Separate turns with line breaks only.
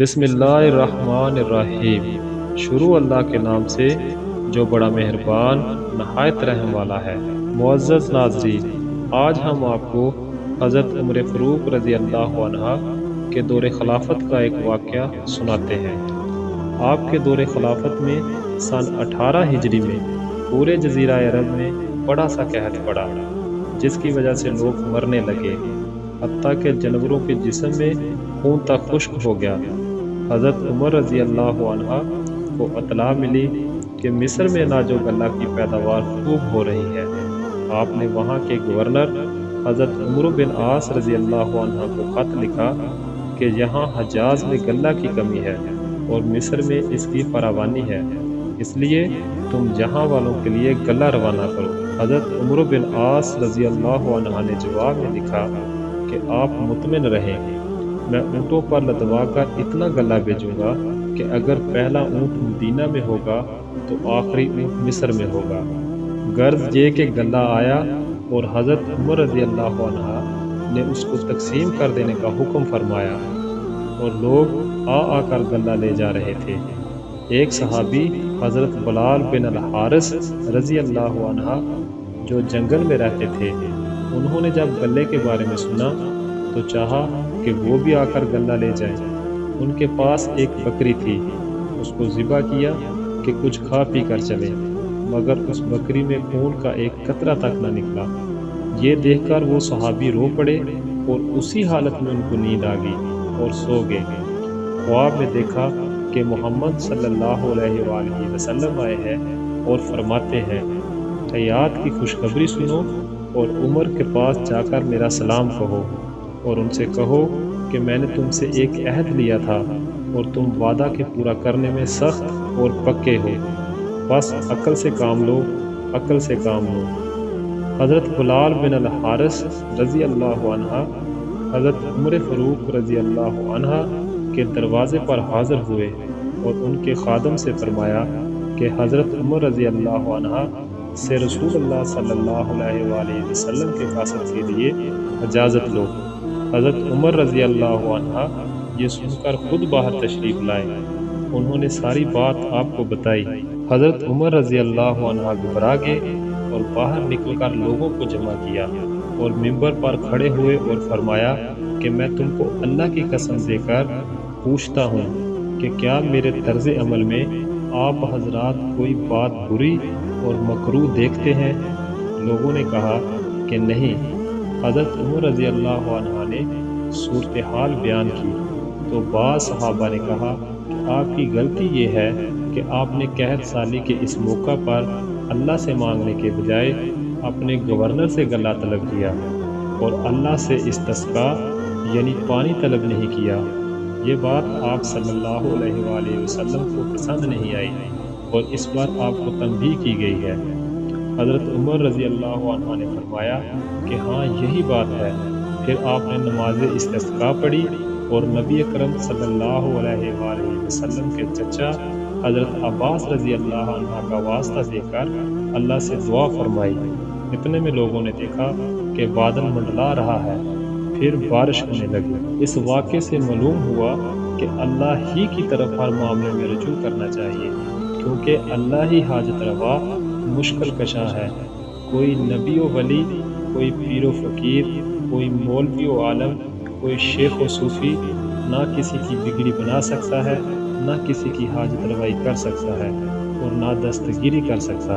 بسم اللہ الرحمن الرحیم۔ شروع اللہ کے نام سے جو بڑا مہربان نہایت رحم والا ہے۔ معزز ناظرین، آج ہم آپ کو حضرت عمر فاروق رضی اللہ عنہ کے دور خلافت کا ایک واقعہ سناتے ہیں۔ آپ کے دور خلافت میں سن 18 ہجری میں پورے جزیرہ عرب میں بڑا سا قحط پڑا، جس کی وجہ سے لوگ مرنے لگے، حتیٰ کہ جانوروں کے جسم میں خون تک خشک ہو گیا۔ حضرت عمر رضی اللہ عنہ کو اطلاع ملی کہ مصر میں ناجو غلہ کی پیداوار خوب ہو رہی ہے۔ آپ نے وہاں کے گورنر حضرت عمرو بن عاص رضی اللہ عنہ کو خط لکھا کہ یہاں حجاز میں غلہ کی کمی ہے اور مصر میں اس کی فراوانی ہے، اس لیے تم جہاں والوں کے لیے غلہ روانہ کرو۔ حضرت عمرو بن عاص رضی اللہ عنہ نے جواب میں لکھا کہ آپ مطمئن رہیں، میں اونٹوں پر لدوا کر اتنا غلہ بھیجوں گا کہ اگر پہلا اونٹ مدینہ میں ہوگا تو آخری اونٹ مصر میں ہوگا۔ غرض یہ کہ غلہ آیا اور حضرت عمر رضی اللہ عنہ نے اس کو تقسیم کر دینے کا حکم فرمایا اور لوگ آ کر غلہ لے جا رہے تھے۔ ایک صحابی حضرت بلال بن الحارث رضی اللہ عنہ جو جنگل میں رہتے تھے، انہوں نے جب غلے کے بارے میں سنا تو چاہا کہ وہ بھی آ کر غلہ لے جائیں۔ ان کے پاس ایک بکری تھی، اس کو ذبح کیا کہ کچھ کھا پی کر چلے، مگر اس بکری میں خون کا ایک قطرہ تک نہ نکلا۔ یہ دیکھ کر وہ صحابی رو پڑے اور اسی حالت میں ان کو نیند آ گئی اور سو گئے۔ خواب میں دیکھا کہ محمد صلی اللہ علیہ وآلہ وسلم آئے ہیں اور فرماتے ہیں، حیات کی خوشخبری سنو اور عمر کے پاس جا کر میرا سلام کہو اور ان سے کہو کہ میں نے تم سے ایک عہد لیا تھا اور تم وعدہ کے پورا کرنے میں سخت اور پکے ہو، بس عقل سے کام لو، عقل سے کام لو۔ حضرت بلال بن الحارث رضی اللہ عنہ حضرت عمر فاروق رضی اللہ عنہ کے دروازے پر حاضر ہوئے اور ان کے خادم سے فرمایا کہ حضرت عمر رضی اللہ عنہ سے رسول اللہ صلی اللہ علیہ وآلہ وسلم کے قاصد کے لیے اجازت لو۔ حضرت عمر رضی اللہ عنہ یہ سن کر خود باہر تشریف لائے، انہوں نے ساری بات آپ کو بتائی۔ حضرت عمر رضی اللہ عنہ گھبرا گئے اور باہر نکل کر لوگوں کو جمع کیا اور منبر پر کھڑے ہوئے اور فرمایا کہ میں تم کو اللہ کی قسم دے کر پوچھتا ہوں کہ کیا میرے طرز عمل میں آپ حضرات کوئی بات بری اور مکروہ دیکھتے ہیں؟ لوگوں نے کہا کہ نہیں۔ حضرت عمر رضی اللہ عنہ نے صورتحال بیان کی تو بعض صحابہ نے کہا کہ آپ کی غلطی یہ ہے کہ آپ نے قحط سالی کے اس موقع پر اللہ سے مانگنے کے بجائے اپنے گورنر سے غلہ طلب کیا اور اللہ سے استسقا یعنی پانی طلب نہیں کیا۔ یہ بات آپ صلی اللہ علیہ وآلہ وسلم کو پسند نہیں آئی اور اس پر آپ کو تنبیہ کی گئی ہے۔ حضرت عمر رضی اللہ عنہ نے فرمایا کہ ہاں یہی بات ہے۔ پھر آپ نے نماز استسقاء پڑھی اور نبی اکرم صلی اللہ علیہ وآلہ وسلم کے چچا حضرت عباس رضی اللہ عنہ کا واسطہ دے کر اللہ سے دعا فرمائی۔ اتنے میں لوگوں نے دیکھا کہ بادل منڈلا رہا ہے، پھر بارش ہونے لگی۔ اس واقعے سے معلوم ہوا کہ اللہ ہی کی طرف ہر معاملے میں رجوع کرنا چاہیے، کیونکہ اللہ ہی حاجت روا مشکل کشاں ہے۔ کوئی نبی و ولی، کوئی پیر و فقیر، کوئی مولوی و عالم، کوئی شیخ و صوفی نہ کسی کی بگڑی بنا سکتا ہے، نہ کسی کی حاجت روائی کر سکتا ہے اور نہ دستگیری کر سکتا ہے۔